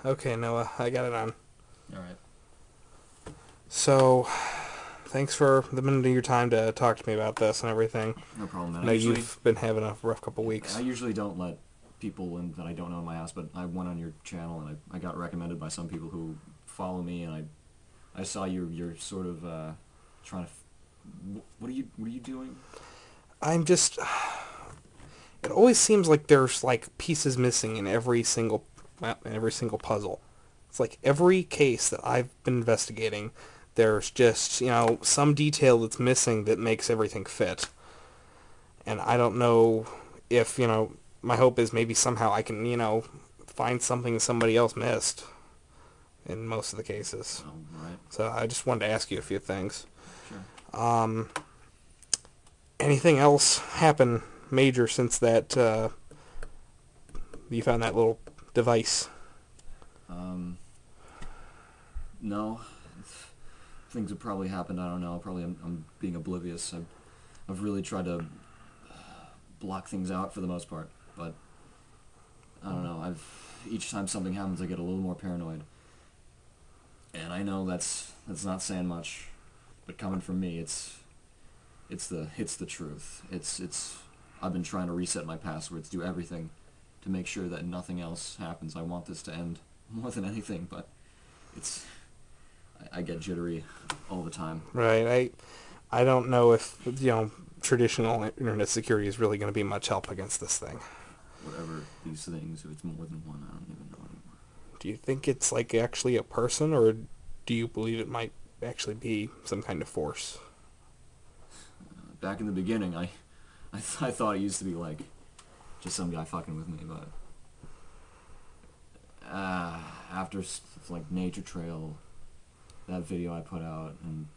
Okay, Noah, I got it on. Alright. So, thanks for the minute of your time to talk to me about this and everything. No problem, man. I know you've been having a rough couple weeks. I usually don't let people in that I don't know in my house, but I went on your channel and I got recommended by some people who follow me, and I saw you're sort of trying to. What are you doing? I'm just... It always seems like there's, like, pieces missing in every single puzzle. It's like every case that I've been investigating, there's just, some detail that's missing that makes everything fit. And I don't know if, my hope is maybe somehow I can, find something somebody else missed in most of the cases. Oh, right. So I just wanted to ask you a few things. Sure. Anything else happen major since that you found that little device? No. Things have probably happened. I don't know. Probably I'm being oblivious. I've really tried to block things out for the most part, but I don't know. Each time something happens, I get a little more paranoid, and I know that's not saying much, but coming from me, it's the truth. I've been trying to reset my passwords, do everything to make sure that nothing else happens. I want this to end more than anything, but I get jittery all the time. Right. I don't know if traditional internet security is really going to be much help against this thing. Whatever these things, if it's more than one, I don't even know anymore. Do you think it's like actually a person, or do you believe it might actually be some kind of force? Back in the beginning, I thought it used to be like just some guy fucking with me, but after like Nature Trail, that video I put out, and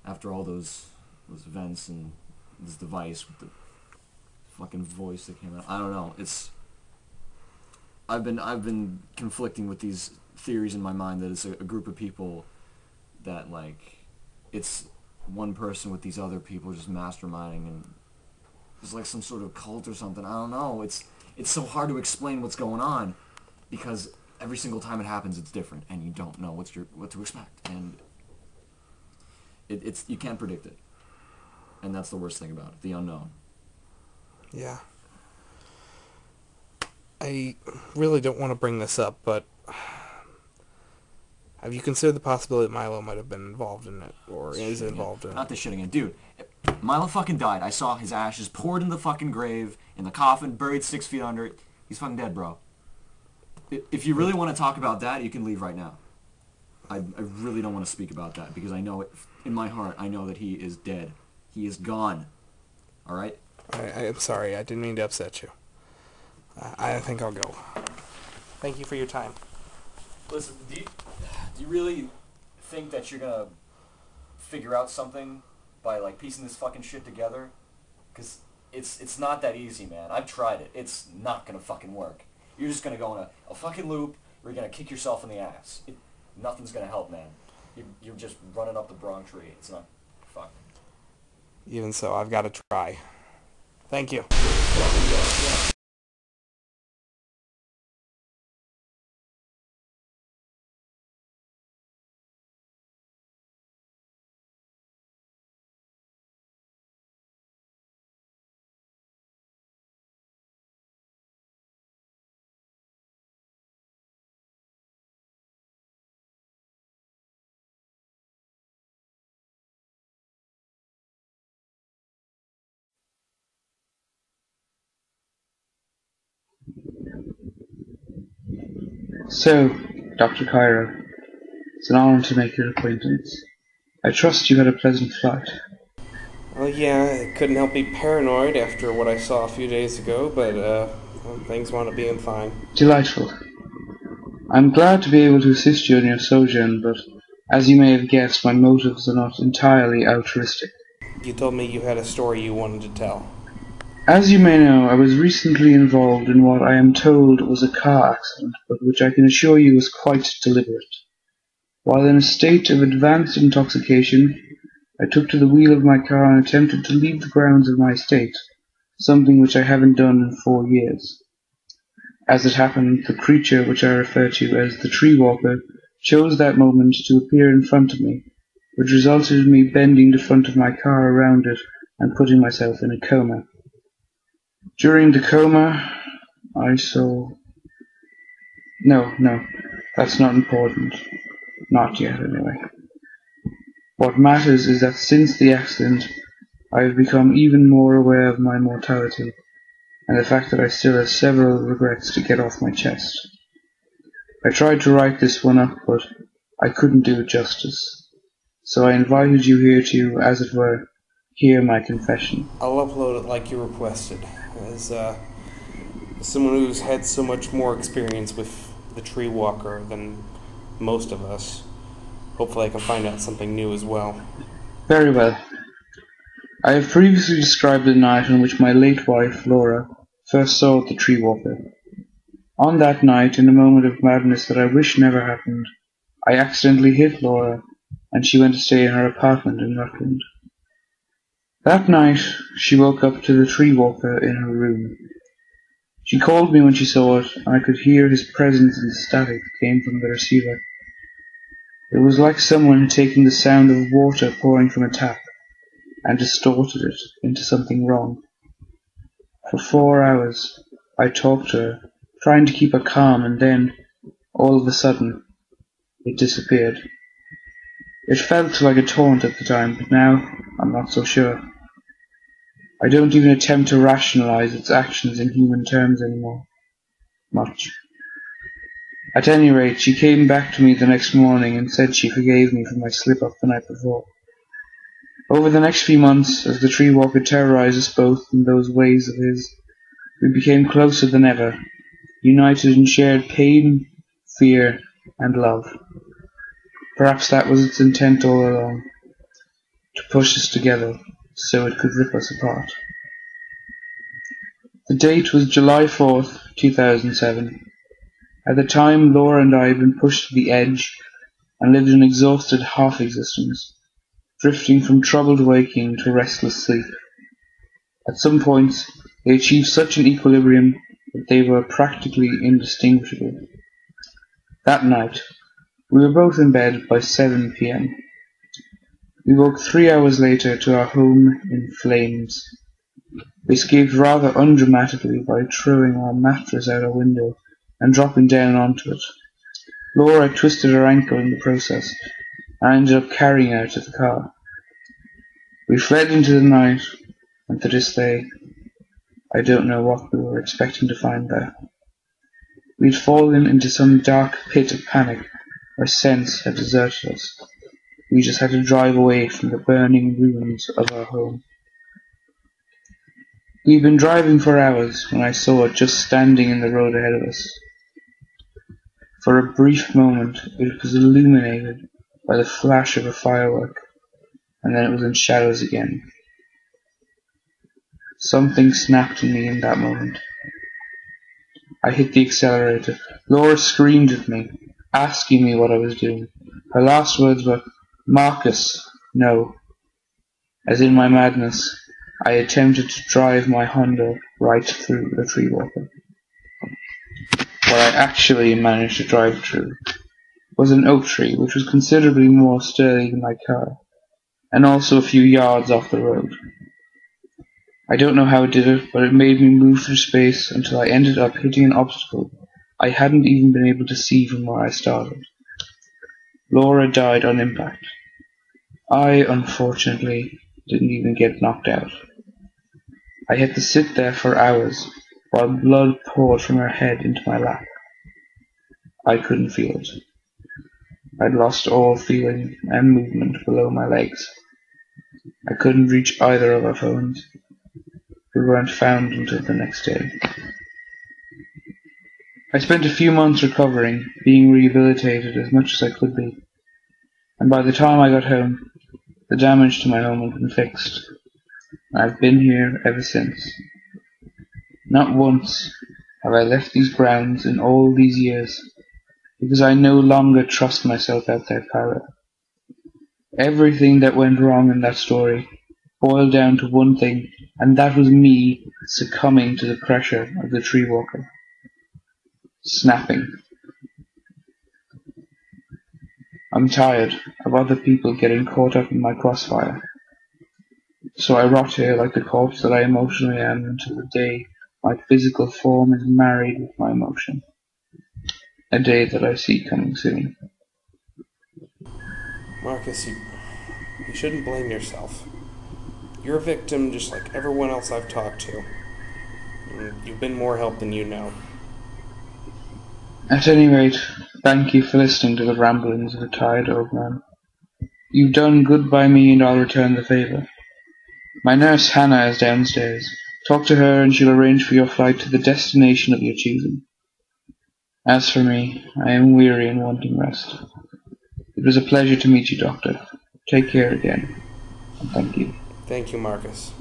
after all those events and this device with the fucking voice that came out, I don't know. I've been conflicting with these theories in my mind that it's a group of people that, like, it's one person with these other people just masterminding, and it's like some sort of cult or something. I don't know. It's so hard to explain what's going on because every single time it happens, it's different, and you don't know what to expect, and you can't predict it, and that's the worst thing about it, the unknown. Yeah. I really don't want to bring this up, but have you considered the possibility that Milo might have been involved in it, or is involved in it? Not this shit again. Dude, Milo fucking died. I saw his ashes poured in the fucking grave, in the coffin, buried 6 feet under it. He's fucking dead, bro. If you really want to talk about that, you can leave right now. I really don't want to speak about that, because I know it, in my heart, I know that he is dead. He is gone. Alright? I'm sorry, I didn't mean to upset you. I think I'll go. Thank you for your time. Listen, do you really think that you're gonna figure out something by, like, piecing this fucking shit together? Because it's not that easy, man. I've tried it. It's not gonna fucking work. You're just gonna go in a fucking loop where you're gonna kick yourself in the ass. Nothing's gonna help, man. You're just running up the wrong tree. It's not... Fuck. Even so, I've got to try. Thank you. So, Dr. Cairo, it's an honor to make your acquaintance. I trust you had a pleasant flight. Well, yeah, I couldn't help be paranoid after what I saw a few days ago, but things wound up being fine. Delightful. I'm glad to be able to assist you in your sojourn, but as you may have guessed, my motives are not entirely altruistic. You told me you had a story you wanted to tell. As you may know, I was recently involved in what I am told was a car accident, but which I can assure you was quite deliberate. While in a state of advanced intoxication, I took to the wheel of my car and attempted to leave the grounds of my estate, something which I haven't done in 4 years. As it happened, the creature which I refer to as the tree walker chose that moment to appear in front of me, which resulted in me bending the front of my car around it and putting myself in a coma. During the coma, I saw... No, that's not important. Not yet, anyway. What matters is that since the accident, I have become even more aware of my mortality, and the fact that I still have several regrets to get off my chest. I tried to write this one up, but I couldn't do it justice. So I invited you here to, as it were, hear my confession. I'll upload it like you requested, as someone who's had so much more experience with the tree walker than most of us. Hopefully I can find out something new as well. Very well. I have previously described the night on which my late wife, Laura, first saw the tree walker. On that night, in a moment of madness that I wish never happened, I accidentally hit Laura, and she went to stay in her apartment in Rutland. That night, she woke up to the tree walker in her room. She called me when she saw it, and I could hear his presence in the static that came from the receiver. It was like someone had taken the sound of water pouring from a tap and distorted it into something wrong. For 4 hours, I talked to her, trying to keep her calm, and then, all of a sudden, it disappeared. It felt like a taunt at the time, but now I'm not so sure. I don't even attempt to rationalize its actions in human terms anymore. Much. At any rate, she came back to me the next morning and said she forgave me for my slip-up the night before. Over the next few months, as the tree walker terrorized us both in those ways of his, we became closer than ever, united in shared pain, fear, and love. Perhaps that was its intent all along, to push us together so it could rip us apart. The date was July 4th, 2007. At the time, Laura and I had been pushed to the edge and lived an exhausted half-existence, drifting from troubled waking to restless sleep. At some points, they achieved such an equilibrium that they were practically indistinguishable. That night, we were both in bed by 7 p.m. We woke 3 hours later to our home in flames. We escaped rather undramatically by throwing our mattress out our window and dropping down onto it. Laura twisted her ankle in the process, and I ended up carrying her to the car. We fled into the night, and to this day, I don't know what we were expecting to find there. We'd fallen into some dark pit of panic where sense had deserted us. We just had to drive away from the burning ruins of our home. We'd been driving for hours when I saw it just standing in the road ahead of us. For a brief moment, it was illuminated by the flash of a firework, and then it was in shadows again. Something snapped in me in that moment. I hit the accelerator. Laura screamed at me, asking me what I was doing. Her last words were, "Marcus, no." As in my madness, I attempted to drive my Honda right through the tree walker. What I actually managed to drive through was an oak tree, which was considerably more sturdy than my car, and also a few yards off the road. I don't know how it did it, but it made me move through space until I ended up hitting an obstacle I hadn't even been able to see from where I started. Laura died on impact. I, unfortunately, didn't even get knocked out. I had to sit there for hours while blood poured from her head into my lap. I couldn't feel it. I'd lost all feeling and movement below my legs. I couldn't reach either of our phones. We weren't found until the next day. I spent a few months recovering, being rehabilitated as much as I could be, and by the time I got home, the damage to my home had been fixed. I've been here ever since. Not once have I left these grounds in all these years, because I no longer trust myself outside Cairo. Everything that went wrong in that story boiled down to one thing, and that was me succumbing to the pressure of the tree walker. snapping. I'm tired of other people getting caught up in my crossfire. So I rot here like the corpse that I emotionally am until the day my physical form is married with my emotion. A day that I see coming soon. Marcus, you shouldn't blame yourself. You're a victim just like everyone else I've talked to. You've been more help than you know. At any rate, thank you for listening to the ramblings of a tired old man. You've done good by me and I'll return the favour. My nurse Hannah is downstairs. Talk to her and she'll arrange for your flight to the destination of your choosing. As for me, I am weary and wanting rest. It was a pleasure to meet you, Doctor. Take care again, and thank you. Thank you, Marcus.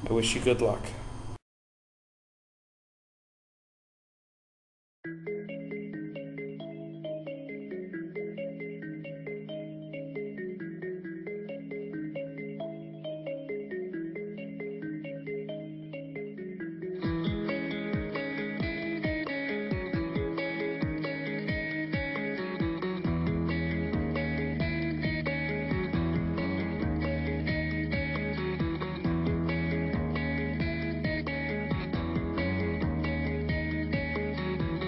I wish you good luck.